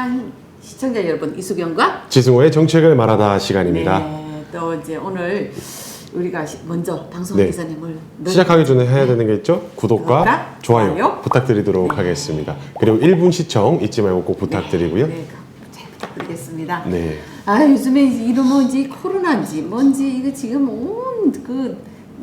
사랑하는 시청자 여러분, 이수경과 지승호의 정책을 말하다 시간입니다. 네, 또 이제 오늘 우리가 먼저 방송 기사님을 시작하기 전에 해야 되는 게 있죠? 구독과 좋아요 부탁드리도록 하겠습니다. 그리고 1분 시청 잊지 말고 꼭 부탁드리고요. 네, 잘 부탁드리겠습니다. 네. 아, 요즘에 이러면지 코로나인지 뭔지 이거 지금 온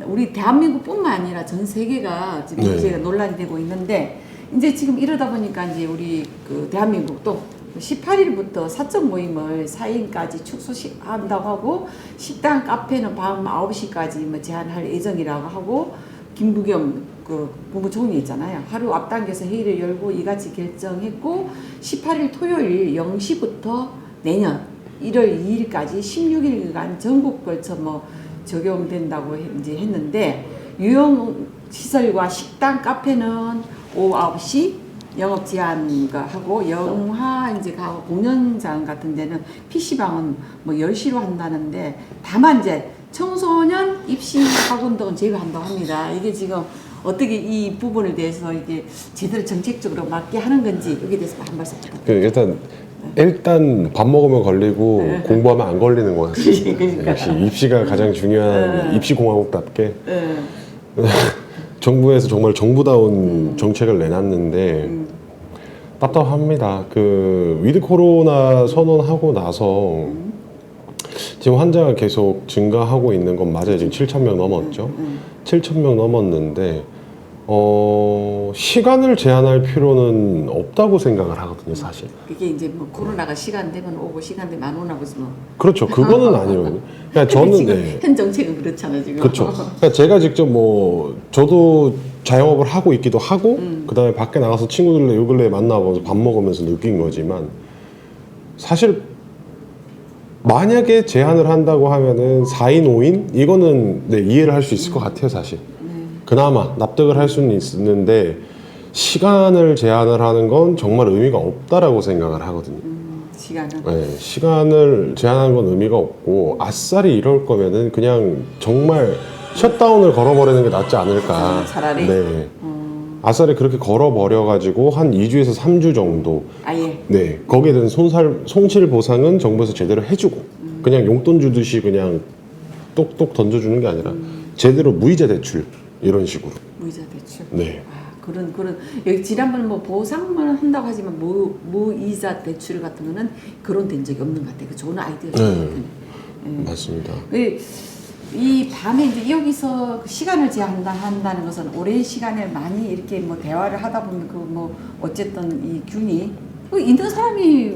우리 대한민국뿐만 아니라 전 세계가 지금 문제가 논란이 되고 있는데, 이제 지금 이러다 보니까 이제 우리 그 대한민국도 18일부터 사적 모임을 4인까지 축소한다고 하고, 식당, 카페는 밤 9시까지 뭐 제한할 예정이라고 하고, 김부겸 그 국무총리 있잖아요. 하루 앞당겨서 회의를 열고 이같이 결정했고, 18일 토요일 0시부터 내년 1월 2일까지 16일간 전국 걸쳐 뭐 적용된다고 이제 했는데, 유형 시설과 식당, 카페는 오후 9시 영업 제한하고, 영화 이제 가고 공연장 같은 데는 PC방은 뭐 10시로 한다는데, 다만 이제 청소년 입시 학원 등은 제외한다고 합니다. 이게 지금 어떻게 이 부분에 대해서 이게 제대로 정책적으로 맞게 하는 건지, 여기에 대해서 한 말씀 부탁드립니다. 일단 밥 먹으면 걸리고 공부하면 안 걸리는 것 같습니다. 그러니까. 역시 입시가 가장 중요한 입시공화국답게 정부에서 정말 정부다운 정책을 내놨는데 답답합니다. 그 위드 코로나 선언하고 나서 지금 환자가 계속 증가하고 있는 건 맞아요. 지금 7,000명 넘었죠. 7,000명 넘었는데 시간을 제한할 필요는 없다고 생각을 하거든요, 사실. 그게 이제 뭐 코로나가 시간 되면 오고 시간 되면 안 오나 보지 뭐. 그렇죠. 그거는 아니거든요. 그러니까 저는 지금 현 정책은 그렇잖아요, 지금. 그렇죠. 그러니까 제가 직접 저도 자영업을 하고 있기도 하고, 그다음에 밖에 나가서 친구들 요 근래에 만나보면서 밥 먹으면서 느낀 거지만, 사실 만약에 제한을 한다고 하면은 4인, 5인 이거는 이해를 할 수 있을 것 같아요, 사실. 그나마 납득을 할 수는 있는데, 시간을 제한을 하는 건 정말 의미가 없다라고 생각을 하거든요. 시간은. 네, 시간을 제한하는 건 의미가 없고, 아싸리 이럴 거면은 그냥 정말 셧다운을 걸어버리는 게 낫지 않을까. 차라리. 네. 아싸리 그렇게 걸어버려가지고 한 2주에서 3주 정도. 아예. 네. 거기에 대한 손실 보상은 정부에서 제대로 해주고, 그냥 용돈 주듯이 그냥 똑똑 던져주는 게 아니라 제대로 무이자 대출 이런 식으로. 무이자 대출. 네. 아, 그런 여기 지난번에 뭐 보상만 한다고 하지만 무이자 대출 같은 거는 거론된 적이 없는 것 같아요. 그 좋은 아이디어죠. 맞습니다. 이 밤에 이제 여기서 시간을 제한한다는 것은 오랜 시간을 많이 이렇게 뭐 대화를 하다 보면 그 뭐 어쨌든 이 균이 있는 사람이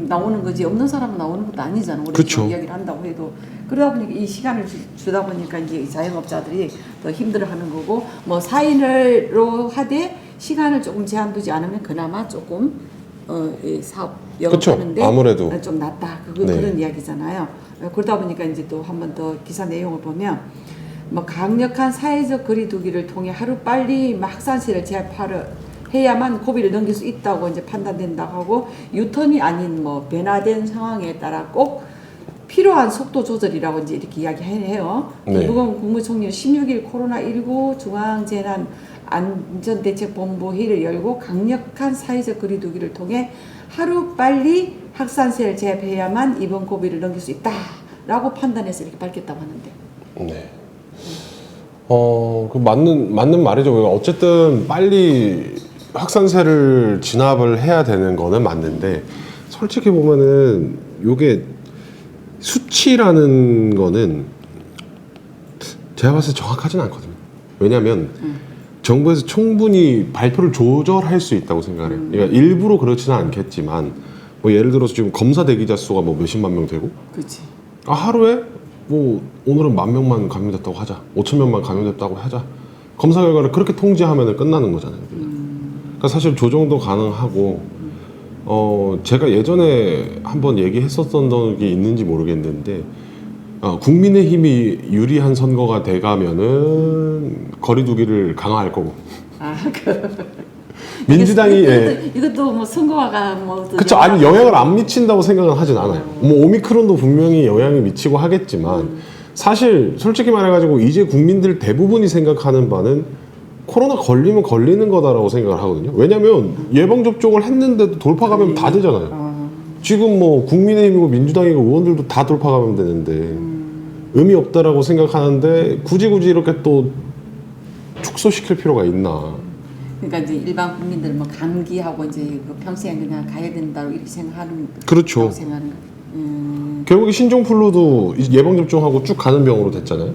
나오는 거지, 없는 사람은 나오는 것도 아니잖아. 오래 이야기를 한다고 해도. 그러다 보니까 이 시간을 주다 보니까 이제 자영업자들이 더 힘들어하는 거고, 뭐 4인으로 하되 시간을 조금 제한 두지 않으면 그나마 조금 이 사업 영업하는데 아무래도 좀 낫다. 그런 이야기잖아요. 그러다 보니까 이제 또 한 번 더 기사 내용을 보면, 뭐 강력한 사회적 거리두기를 통해 하루 빨리 확산세를 해야만 고비를 넘길 수 있다고 이제 판단된다고 하고, 유턴이 아닌 뭐 변화된 상황에 따라 꼭 필요한 속도 조절이라고 이제 이렇게 이야기해요. 김부겸 국무총리는 16일 코로나19 중앙재난 안전대책본부 회의를 열고, 강력한 사회적 거리두기를 통해 하루 빨리 확산세를 제압해야만 이번 고비를 넘길 수 있다라고 판단해서 이렇게 밝혔다고 하는데. 네. 그 맞는 말이죠. 어쨌든 빨리 확산세를 진압을 해야 되는 거는 맞는데, 솔직히 보면은 요게 수치라는 거는 제가 봤을 때 정확하진 않거든요. 왜냐면 정부에서 충분히 발표를 조절할 수 있다고 생각을 해요. 그러니까 일부러 그렇지는 않겠지만, 뭐 예를 들어서 지금 검사 대기자 수가 뭐 몇십만 명 되고, 그렇지. 하루에 뭐 오늘은 10,000명만 감염됐다고 하자, 5,000명만 감염됐다고 하자, 검사 결과를 그렇게 통지하면 끝나는 거잖아요. 그러니까 사실 조정도 가능하고, 제가 예전에 한번 얘기했었던 적이 있는지 모르겠는데, 국민의힘이 유리한 선거가 돼가면은 거리두기를 강화할 거고. 민주당이 이것도 뭐 선거가 뭐 그쵸. 아니 영향을 안 미친다고 생각은 하진 않아요. 뭐 오미크론도 분명히 영향이 미치고 하겠지만, 사실 솔직히 말해가지고 이제 국민들 대부분이 생각하는 바는 코로나 걸리면 걸리는 거다라고 생각을 하거든요. 왜냐면 예방접종을 했는데도 돌파 감염 다 되잖아요. 지금 뭐 국민의힘이고 민주당이고 의원들도 다 돌파가면 되는데 의미 없다라고 생각하는데 굳이 이렇게 또 축소시킬 필요가 있나? 그러니까 이제 일반 국민들 뭐 감기하고 이제 그 평생 그냥 가야 된다고 이렇게 생각하는 그렇죠. 생각하는 거. 결국에 신종플루도 예방 접종하고 쭉 가는 병으로 됐잖아요.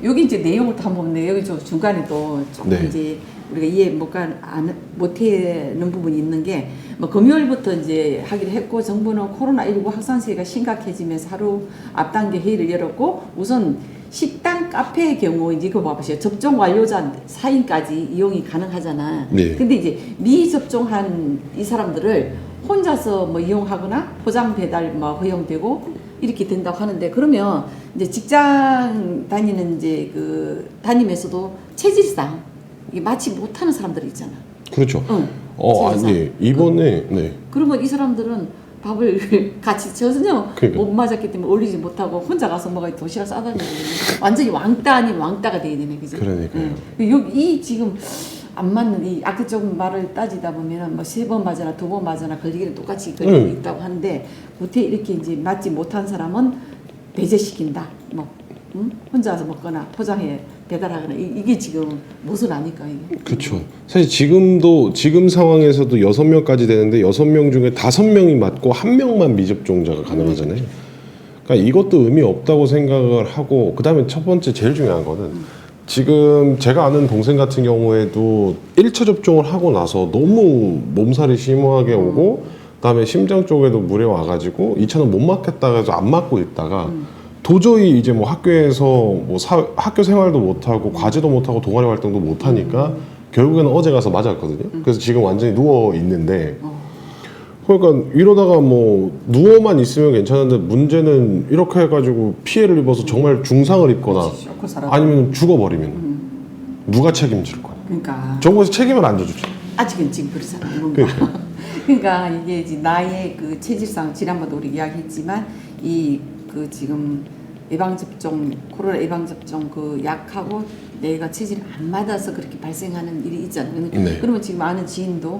여기 이제 내용을 다 보면 여기 저 중간에 또 조금 네. 이제 우리가 이해 못하는 부분이 있는 게 뭐 금요일부터 이제 하기로 했고 정부는 코로나19 확산세가 심각해지면서 하루 앞당겨 회의를 열었고 우선 식당, 카페의 경우 이제 그거 봐보세요. 접종 완료자 사인까지 이용이 가능하잖아. 네. 근데 이제 미접종한 이 사람들을 혼자서 뭐 이용하거나 포장 배달 뭐 허용되고 이렇게 된다고 하는데 그러면 이제 직장 다니는 이제 그 다니면서도 체질상 이게 마치 못하는 사람들이 있잖아. 그렇죠. 응. 아니 이번에 네. 그러면 이 사람들은 밥을 같이 전혀 그러니까. 못 맞았기 때문에 올리지 못하고 혼자 가서 뭐가 도시락 싸다니고 완전히 왕따 아닌 왕따가 돼야 되네, 그지? 그러니까요. 여기 이 지금 안 맞는 이 악적 말을 따지다 보면은 뭐 3번 맞아나 2번 맞아나 걸리기는 똑같이 걸리고 있다고 하는데 그때 이렇게 이제 맞지 못한 사람은 배제시킨다. 뭐 혼자 와서 먹거나 포장해 배달하거나 이게 지금 무슨 아닐까 이게? 그렇죠. 사실 지금 상황에서도 6명까지 되는데 6명 중에 5명이 맞고 1명만 미접종자가 가능하잖아요. 그러니까 이것도 의미 없다고 생각을 하고 그다음에 첫 번째 제일 중요한 거는 지금 제가 아는 동생 같은 경우에도 1차 접종을 하고 나서 너무 몸살이 심하게 오고 그다음에 심장 쪽에도 물에 와가지고 2차는 못 맞겠다 해서 안 맞고 있다가 도저히 이제 뭐 학교에서 뭐 학교 생활도 못하고 과제도 못하고 동아리 활동도 못하니까 결국에는 어제 가서 맞았거든요. 그래서 지금 완전히 누워 있는데 그러니까 이러다가 뭐 누워만 있으면 괜찮은데 문제는 이렇게 해가지고 피해를 입어서 정말 중상을 입거나 아니면 죽어버리면 누가 책임질 거야? 그러니까 정부에서 책임을 안 져주죠. 아직은 지금 그렇잖아. 그러니까 이게 이제 나의 그 체질상 지난번도 우리 이야기했지만 이 그 지금 예방접종 코로나 예방접종 그 약하고 내가 체질 안 맞아서 그렇게 발생하는 일이 있잖아요. 네. 그러면 지금 아는 지인도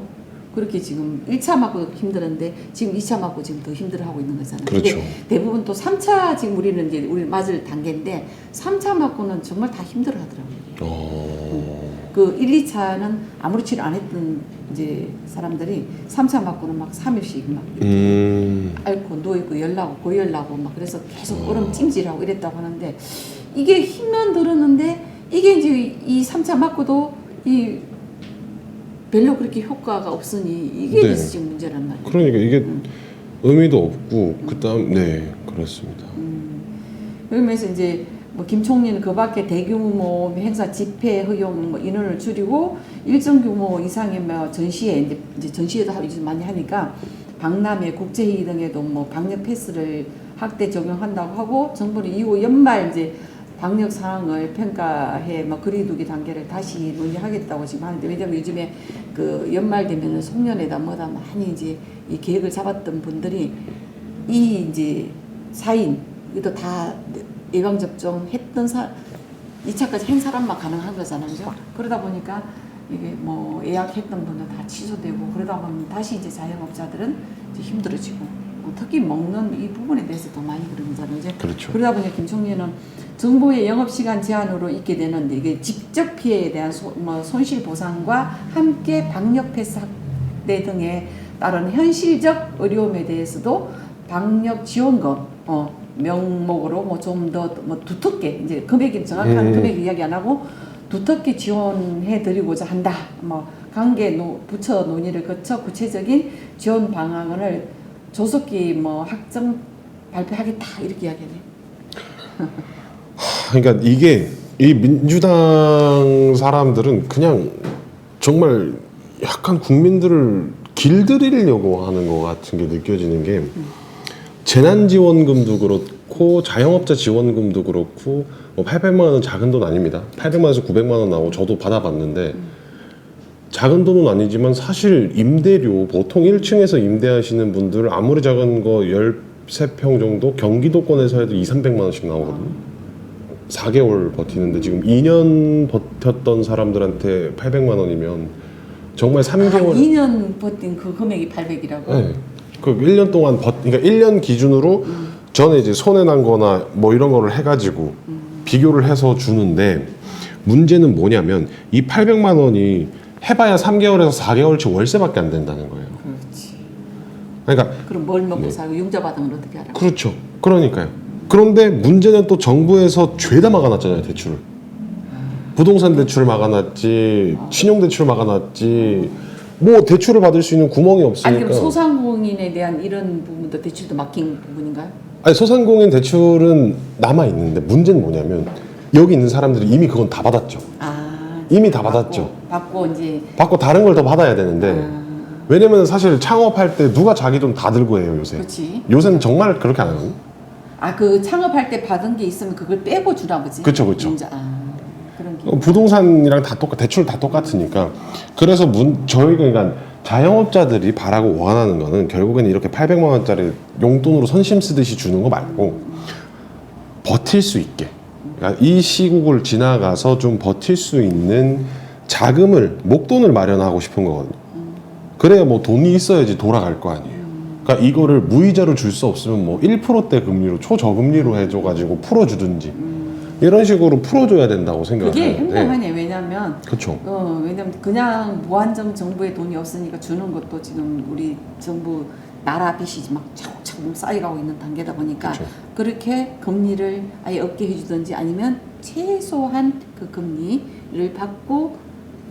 그렇게 지금 1차 맞고 힘들었는데 지금 2차 맞고 지금 더 힘들어하고 있는 거잖아요. 그렇죠. 근데 대부분 또 3차 지금 우리는 이제 우리 맞을 단계인데 3차 맞고는 정말 다 힘들어하더라고요. 그 1, 2차는 아무리 치료 안 했던 이제 사람들이 3차 맞고는 막 3일씩 막 앓고 누워있고 열나고 고열나고 막 그래서 계속 얼음 찜질하고 이랬다고 하는데 이게 힘은 들었는데 이게 이제 이 3차 맞고도 이 별로 그렇게 효과가 없으니 이게 네. 지금 문제란 말이에요. 그러니까 이게 의미도 없고 그다음 네 그렇습니다. 그러면서 이제 뭐 김 총리는 그 밖에 대규모 행사 집회 허용 뭐 인원을 줄이고 일정 규모 이상의 뭐 전시회 이제 전시회도 요즘 많이 하니까 박람회 국제회의 등에도 뭐 방역 패스를 확대 적용한다고 하고 정부는 이후 연말 이제 방역 상황을 평가해 뭐 거리두기 단계를 다시 논의하겠다고 지금 하는데 왜냐면 요즘에 그 연말 되면은 송년회다 뭐다 많이 이제 이 계획을 잡았던 분들이 이 이제 사인 이것도 다 예방접종 했던 2차까지 한 사람만 가능한 거잖아요. 그죠? 그러다 보니까 이게 뭐 예약했던 분들 다 취소되고 그러다 보면 다시 이제 자영업자들은 이제 힘들어지고 특히 먹는 이 부분에 대해서 더 많이 그런 거잖아요. 이제 그렇죠. 그러다 보니까 김 총리는 정부의 영업시간 제한으로 있게 되는데 이게 직접 피해에 대한 손실 보상과 함께 방역 패스 확대 등에 따른 현실적 어려움에 대해서도 방역 지원금 명목으로 뭐 좀 더 뭐 두텁게 이제 금액이 정확한 금액 이야기 안 하고 두텁게 지원해 드리고자 한다. 뭐 관계 부처 논의를 거쳐 구체적인 지원 방안을 조속히 뭐 확정 발표하겠다 이렇게 이야기하네. 그러니까 이게 이 민주당 사람들은 그냥 정말 약간 국민들을 길들이려고 하는 것 같은 게 느껴지는 게 재난지원금도 그렇고 자영업자 지원금도 그렇고 뭐 800만 원은 작은 돈 아닙니다. 800만 원에서 900만 원 나오고 저도 받아봤는데 작은 돈은 아니지만 사실 임대료 보통 1층에서 임대하시는 분들 아무리 작은 거 13평 정도 경기도권에서 해도 200~300만 원씩 나오거든요. 4개월 버티는데 지금 2년 버텼던 사람들한테 800만 원이면 정말 3개월 2년 버틴 그 금액이 800이라고? 네. 그 1년 동안 그러니까 1년 기준으로 전에 이제 손해 난 거나 뭐 이런 거를 해가지고 비교를 해서 주는데 문제는 뭐냐면 이 800만 원이 해봐야 3개월에서 4개월치 월세밖에 안 된다는 거예요. 그렇지. 그러니까 그럼 뭘 먹고 살고 융자 받으면 어떻게 하라고? 그렇죠. 그러니까요. 그런데 문제는 또 정부에서 죄다 막아놨잖아요, 대출을. 부동산 대출을 막아놨지, 신용대출을 막아놨지, 뭐 대출을 받을 수 있는 구멍이 아니 없으니까. 그럼 소상공인에 대한 이런 부분도 대출도 막힌 부분인가요? 아니, 소상공인 대출은 남아 있는데 문제는 뭐냐면 여기 있는 사람들이 이미 그건 다 받았죠. 아 이미 다 받았죠. 받고 이제 받고 다른 걸 더 받아야 되는데 왜냐면 사실 창업할 때 누가 자기 돈 다 들고 해요 요새. 그렇지. 요새는 정말 그렇게 안 하거든요. 아 그 창업할 때 받은 게 있으면 그걸 빼고 주나 보지. 그쵸, 그쵸. 융자. 그런 게. 부동산이랑 다 대출 다 똑같으니까. 그래서 저희가 그러니까 자영업자들이 바라고 원하는 거는 결국엔 이렇게 800만 원짜리 용돈으로 선심 쓰듯이 주는 거 말고 버틸 수 있게, 그러니까 이 시국을 지나가서 좀 버틸 수 있는 자금을, 목돈을 마련하고 싶은 거거든요. 그래야 뭐 돈이 있어야지 돌아갈 거 아니에요. 그러니까 이거를 무이자로 줄 수 없으면 뭐 1%대 금리로 초저금리로 해줘가지고 풀어주든지 이런 식으로 풀어줘야 된다고 생각을 그게 하는데. 현명하네. 왜냐면 그렇죠. 왜냐면 그냥 무한정 정부의 돈이 없으니까 주는 것도 지금 우리 정부 나라 빚이 막 차곡차곡 쌓여가고 있는 단계다 보니까 그쵸. 그렇게 금리를 아예 없게 해주든지 아니면 최소한 그 금리를 받고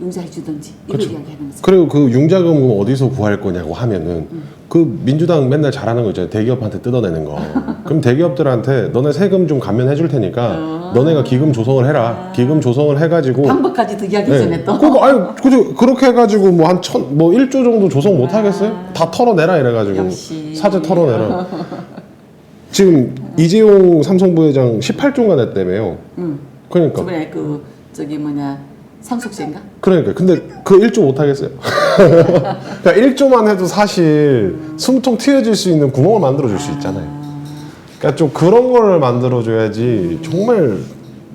융자해주든지 이걸 그쵸. 이야기하는 거죠. 그리고 그 융자금은 어디서 구할 거냐고 하면은 그 민주당 맨날 잘하는 거 있잖아요. 대기업한테 뜯어내는 거. 그럼 대기업들한테 너네 세금 좀 감면해 줄 테니까 너네가 기금 조성을 해라. 기금 조성을 해가지고 방법까지도 이야기 전에 또. 그거 아니 그죠. 그렇게 해가지고 뭐 한 뭐 1조 정도 조성 못 하겠어요? 다 털어내라 이래가지고 역시. 사재 털어내라. 지금 이재용 삼성 부회장 18조가 냈다며요. 그러니까 저번에 그 저기 뭐냐 상속세인가? 그러니까 근데 그 1조 못 하겠어요. 그러니까 1조만 해도 사실 숨통 트여질 수 있는 구멍을 만들어 줄 수 있잖아요. 그러니까 좀 그런 거를 만들어 줘야지 정말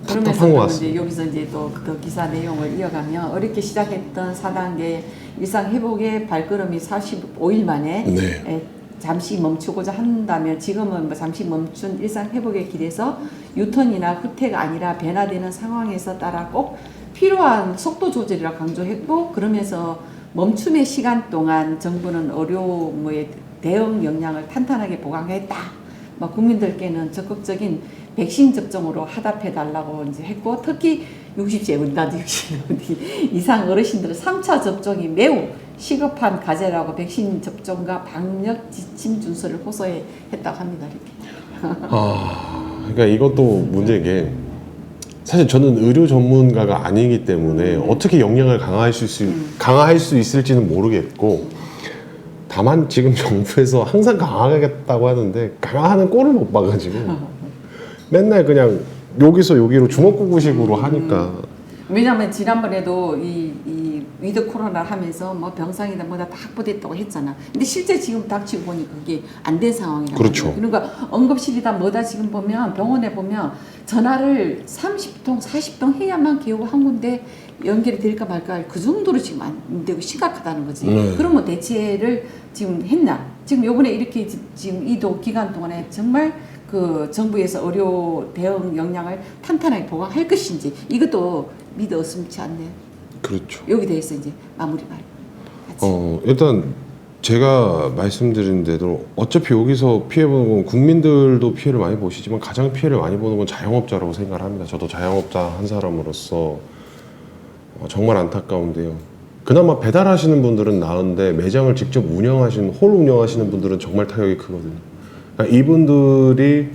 답답한 것 같습니다. 이제 여기서 이제 또 그 기사 내용을 이어가면 어렵게 시작했던 4단계 일상 회복의 발걸음이 45일 만에 네. 잠시 멈추고자 한다면 지금은 뭐 잠시 멈춘 일상 회복의 길에서 유턴이나 후퇴가 아니라 변화되는 상황에서 따라 꼭 필요한 속도 조절이라 강조했고 그러면서 멈춤의 시간 동안 정부는 어려움의 대응 역량을 탄탄하게 보강했다. 뭐 국민들께는 적극적인 백신 접종으로 화답해 달라고 이제 했고 특히 60세 우리 나도 60세 이상 어르신들은 3차 접종이 매우 시급한 과제라고 백신 접종과 방역 지침 준수를 호소했다고 합니다. 이렇게. 그러니까 이것도 문제인 게 사실 저는 의료 전문가가 아니기 때문에 어떻게 역량을 강화할 수 있을지는 모르겠고 다만 지금 정부에서 항상 강화하겠다고 하는데 강화하는 꼴을 못 봐가지고 맨날 그냥 여기서 여기로 주먹구구식으로 하니까. 왜냐하면 지난번에도 이 위드 코로나 하면서 뭐 병상이다 뭐다 다 확보됐다고 했잖아. 근데 실제 지금 닥치고 보니까 그게 안 된 상황이라고. 그렇죠. 그러니까 응급실이다 뭐다 지금 보면 병원에 보면 전화를 30통 40통 해야만 겨우 한 군데 연결이 될까 말까 그 정도로 지금 안 되고 심각하다는 거지. 그러면 대체를 지금 했나? 지금 요번에 이렇게 지금 이도 기간 동안에 정말 그 정부에서 의료 대응 역량을 탄탄하게 보강할 것인지 이것도 믿어 의심치 않네요. 그렇죠. 여기 대해서 이제 마무리 말. 같이. 일단 제가 말씀드린 대로 어차피 여기서 피해보는 건 국민들도 피해를 많이 보시지만 가장 피해를 많이 보는 건 자영업자라고 생각을 합니다. 저도 자영업자 한 사람으로서 정말 안타까운데요. 그나마 배달하시는 분들은 나은데 매장을 직접 운영하시는 홀 운영하시는 분들은 정말 타격이 크거든요. 그러니까 이분들이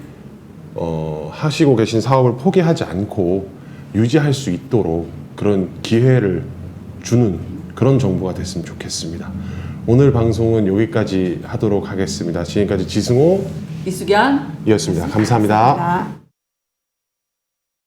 하시고 계신 사업을 포기하지 않고 유지할 수 있도록 그런 기회를 주는 그런 정부가 됐으면 좋겠습니다. 오늘 방송은 여기까지 하도록 하겠습니다. 지금까지 지승호, 이수견이었습니다. 감사합니다.